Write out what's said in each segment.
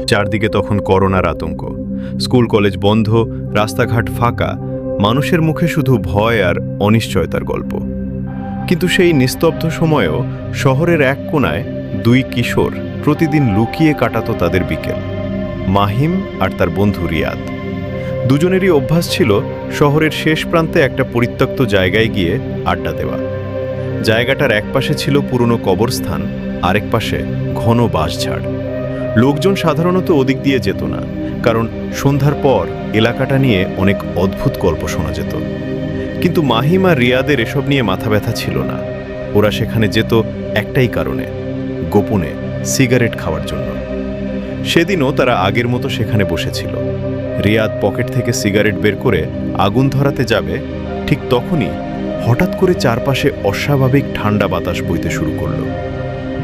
চারদিকে তখন করোনার আতঙ্ক, স্কুল কলেজ বন্ধ, রাস্তাঘাট ফাঁকা, মানুষের মুখে শুধু ভয় আর অনিশ্চয়তার গল্প। কিন্তু সেই নিস্তব্ধ সময়েও শহরের এক কোণায় দুই কিশোর প্রতিদিন লুকিয়ে কাটাতো তাদের বিকেল, মাহিম আর তার বন্ধু রিয়াদ। দুজনেরই অভ্যাস ছিল শহরের শেষ প্রান্তে একটা পরিত্যক্ত জায়গায় গিয়ে আড্ডা দেওয়া। জায়গাটার একপাশে ছিল পুরনো কবরস্থান, আরেক পাশে ঘন বাঁশঝাড়। লোকজন সাধারণত ওদিক দিয়ে যেত না, কারণ সন্ধ্যার পর এলাকাটা নিয়ে অনেক অদ্ভুত গল্প শোনা যেত। কিন্তু মাহিম আর রিয়াদের এসব নিয়ে মাথা ব্যথা ছিল না। ওরা সেখানে যেত একটাই কারণে, গোপনে সিগারেট খাওয়ার জন্য। সেদিনও তারা আগের মতো সেখানে বসেছিল। রিয়াদ পকেট থেকে সিগারেট বের করে আগুন ধরাতে যাবে, ঠিক তখনই হঠাৎ করে চারপাশে অস্বাভাবিক ঠান্ডা বাতাস বইতে শুরু করল।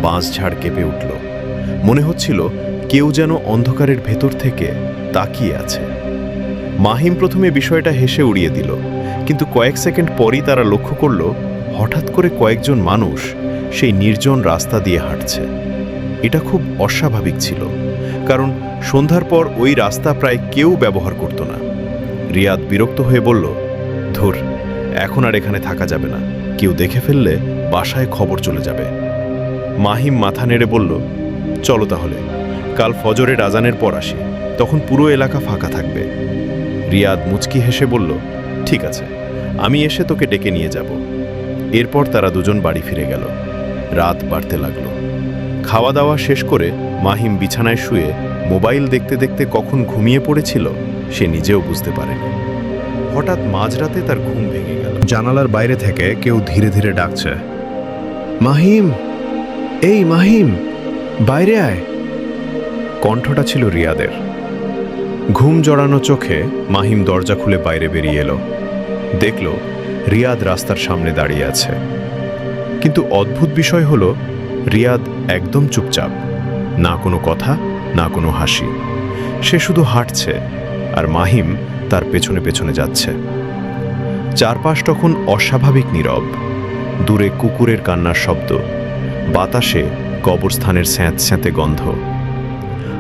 বাঁশঝাড় কেঁপে উঠল। মনে হচ্ছিল কেউ যেন অন্ধকারের ভেতর থেকে তাকিয়ে আছে। মাহিম প্রথমে বিষয়টা হেসে উড়িয়ে দিল, কিন্তু কয়েক সেকেন্ড পরই তারা লক্ষ্য করল হঠাৎ করে কয়েকজন মানুষ সেই নির্জন রাস্তা দিয়ে হাঁটছে। এটা খুব অস্বাভাবিক ছিল, কারণ সন্ধ্যার পর ওই রাস্তা প্রায় কেউ ব্যবহার করত না। রিয়াদ বিরক্ত হয়ে বলল, ধুর, এখন আর এখানে থাকা যাবে না, কেউ দেখে ফেললে বাসায় খবর চলে যাবে। মাহিম মাথা নেড়ে বলল, চলো তাহলে, কাল ফজরের আজানের পর আসি, তখন পুরো এলাকা ফাঁকা থাকবে। রিয়াদ মুচকি হেসে বলল, ঠিক আছে, আমি এসে তোকে ডেকে নিয়ে যাব। এরপর তারা দুজন বাড়ি ফিরে গেল। রাত বাড়তে লাগলো। খাওয়া দাওয়া শেষ করে মাহিম বিছানায় শুয়ে মোবাইল দেখতে দেখতে কখন ঘুমিয়ে পড়েছিল সে নিজেও বুঝতে পারেনি। হঠাৎ মাঝরাতে তার ঘুম ভেঙে গেল। জানালার বাইরে থেকে কেউ ধীরে ধীরে ডাকছে, মাহিম, এই মাহিম, বাইরে আয়। কণ্ঠটা ছিল রিয়াদের। ঘুম জড়ানো চোখে মাহিম দরজা খুলে বাইরে বেরিয়ে এলো। দেখল রিয়াদ রাস্তার সামনে দাঁড়িয়ে আছে। কিন্তু অদ্ভুত বিষয় হলো, রিয়াদ একদম চুপচাপ, না কোনো কথা, না কোনো হাসি। সে শুধু হাঁটছে, আর মাহিম তার পেছনে পেছনে যাচ্ছে। চারপাশ তখন অস্বাভাবিক নীরব। দূরে কুকুরের কান্নার শব্দ, বাতাসে কবরস্থানের স্যাঁতস্যাঁতে গন্ধ।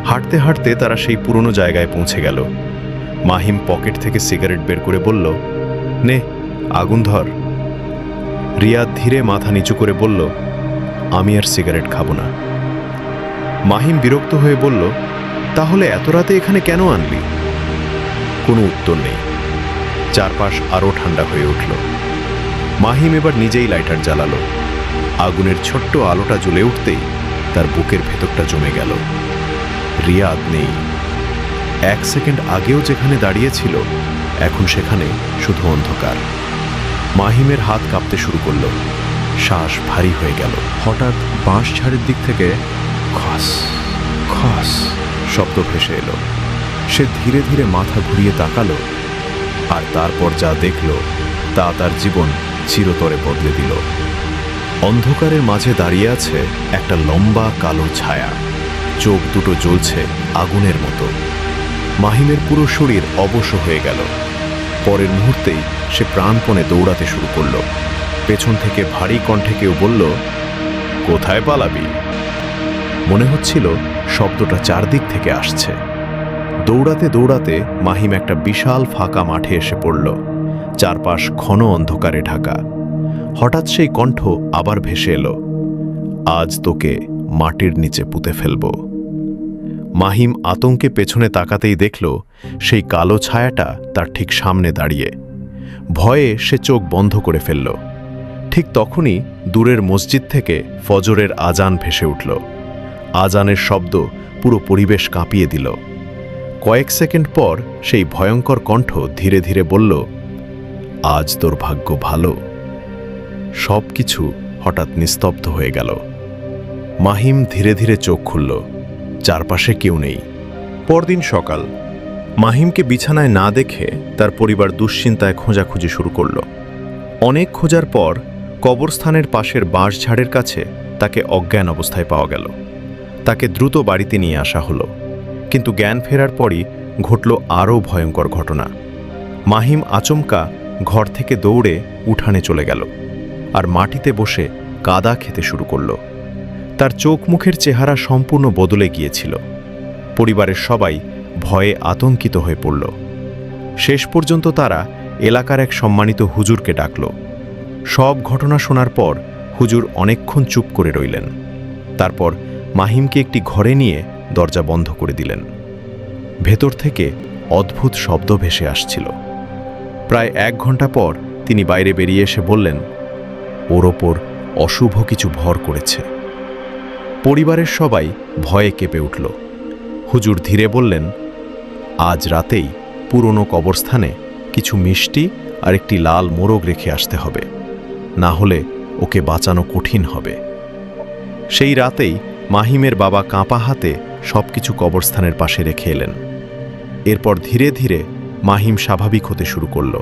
হাঁটতে হাঁটতে তারা সেই পুরনো জায়গায় পৌঁছে গেল। মাহিম পকেট থেকে সিগারেট বের করে বলল, নে, আগুন ধর। রিয়াদ ধীরে মাথা নিচু করে বলল, আমি আর সিগারেট খাবো না। মাহিম বিরক্ত হয়ে বলল, তাহলে এত রাতে এখানে কেন আনলি? কোনো উত্তর নেই। চারপাশ আরও ঠান্ডা হয়ে উঠল। মাহিম এবার নিজেই লাইটার জ্বালালো। আগুনের ছোট্ট আলোটা জ্বলে উঠতেই তার বুকের ভেতরটা জমে গেল। রিয়াদ নেই। এক সেকেন্ড আগেও যেখানে দাঁড়িয়েছিল, এখন সেখানে শুধু অন্ধকার। মাহিমের হাত কাঁপতে শুরু করল, শ্বাস ভারী হয়ে গেল। হঠাৎ বাঁশঝাড়ের দিক থেকে খস খস শব্দ ভেসে এলো। সে ধীরে ধীরে মাথা ঘুরিয়ে তাকালো, আর তারপর যা দেখল তা তার জীবন চিরতরে বদলে দিল। অন্ধকারের মাঝে দাঁড়িয়ে আছে একটা লম্বা কালো ছায়া। চোখ দুটো জ্বলছে আগুনের মতো। মাহিমের পুরো শরীর অবশ হয়ে গেল। পরের মুহূর্তেই সে প্রাণপণে দৌড়াতে শুরু করল। পেছন থেকে ভারী কণ্ঠে কেউ বলল, কোথায় পালাবি? মনে হচ্ছিল শব্দটা চারদিক থেকে আসছে। দৌড়াতে দৌড়াতে মাহিম একটা বিশাল ফাঁকা মাঠে এসে পড়ল। চারপাশ ঘন অন্ধকারে ঢাকা। হঠাৎ সেই কণ্ঠ আবার ভেসে এলো, আজ তোকে মাটির নিচে পুঁতে ফেলব। মাহিম আতঙ্কে পেছনে তাকাতেই দেখল সেই কালো ছায়াটা তার ঠিক সামনে দাঁড়িয়ে। ভয়ে সে চোখ বন্ধ করে ফেলল। ঠিক তখনই দূরের মসজিদ থেকে ফজরের আজান ভেসে উঠল। আজানের শব্দ পুরো পরিবেশ কাঁপিয়ে দিল। কয়েক সেকেন্ড পর সেই ভয়ঙ্কর কণ্ঠ ধীরে ধীরে বলল, আজ তোর ভাগ্য ভালো। সব কিছু হঠাৎ নিস্তব্ধ হয়ে গেল। মাহিম ধীরে ধীরে চোখ খুলল। চারপাশে কেউ নেই। পরদিন সকাল। মাহিমকে বিছানায় না দেখে তার পরিবার দুশ্চিন্তায় খোঁজাখুঁজি শুরু করল। অনেক খোঁজার পর কবরস্থানের পাশের বাঁশঝাড়ের কাছে তাকে অজ্ঞান অবস্থায় পাওয়া গেল। তাকে দ্রুত বাড়িতে নিয়ে আসা হলো। কিন্তু জ্ঞান ফেরার পরই ঘটল আরও ভয়ঙ্কর ঘটনা। মাহিম আচমকা ঘর থেকে দৌড়ে উঠানে চলে গেল, আর মাটিতে বসে কাদা খেতে শুরু করল। তার চোখ মুখের চেহারা সম্পূর্ণ বদলে গিয়েছিল। পরিবারের সবাই ভয়ে আতঙ্কিত হয়ে পড়ল। শেষ পর্যন্ত তারা এলাকার এক সম্মানিত হুজুরকে ডাকল। সব ঘটনা শোনার পর হুজুর অনেকক্ষণ চুপ করে রইলেন। তারপর মাহিমকে একটি ঘরে নিয়ে দরজা বন্ধ করে দিলেন। ভেতর থেকে অদ্ভুত শব্দ ভেসে আসছিল। প্রায় 1 ঘন্টা পর তিনি বাইরে বেরিয়ে এসে বললেন, ওর ওপর অশুভ কিছু ভর করেছে। পরিবারের সবাই ভয়ে কেঁপে উঠল। হুজুর ধীরে বললেন, আজ রাতেই পুরনো কবরস্থানে কিছু মিষ্টি আর একটি লাল মোরগ রেখে আসতে হবে, না হলে ওকে বাঁচানো কঠিন হবে। সেই রাতেই মাহিমের বাবা কাঁপা হাতে সবকিছু কবরস্থানের পাশে রেখে এলেন। এরপর ধীরে ধীরে মাহিম স্বাভাবিক হতে শুরু করল।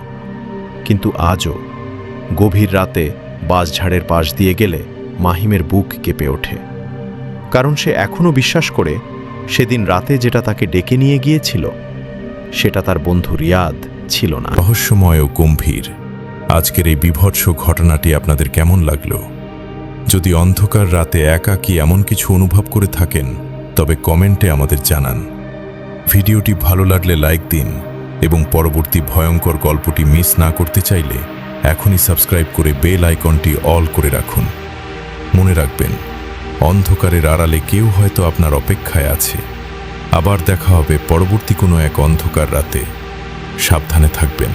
কিন্তু আজও গভীর রাতে বাঁশঝাড়ের পাশ দিয়ে গেলে মাহিমের বুক কেঁপে ওঠে। কারণ সে এখনও বিশ্বাস করে সেদিন রাতে যেটা তাকে ডেকে নিয়ে গিয়েছিল সেটা তার বন্ধু রিয়াদ ছিল না। রহস্যময় ও গম্ভীর আজকের এই বিভৎস ঘটনাটি আপনাদের কেমন লাগলো? যদি অন্ধকার রাতে একাকী এমন কিছু অনুভব করে থাকেন তবে কমেন্টে আমাদের জানান। ভিডিওটি ভালো লাগলে লাইক দিন এবং পরবর্তী ভয়ঙ্কর গল্পটি মিস না করতে চাইলে এখনই সাবস্ক্রাইব করে বেল আইকনটি অল করে রাখুন। মনে রাখবেন, অন্ধকারের আড়ালে কেউ হয়তো আপনার অপেক্ষায় আছে। আবার দেখা হবে পরবর্তী কোনো এক অন্ধকার রাতে। সাবধানে থাকবেন।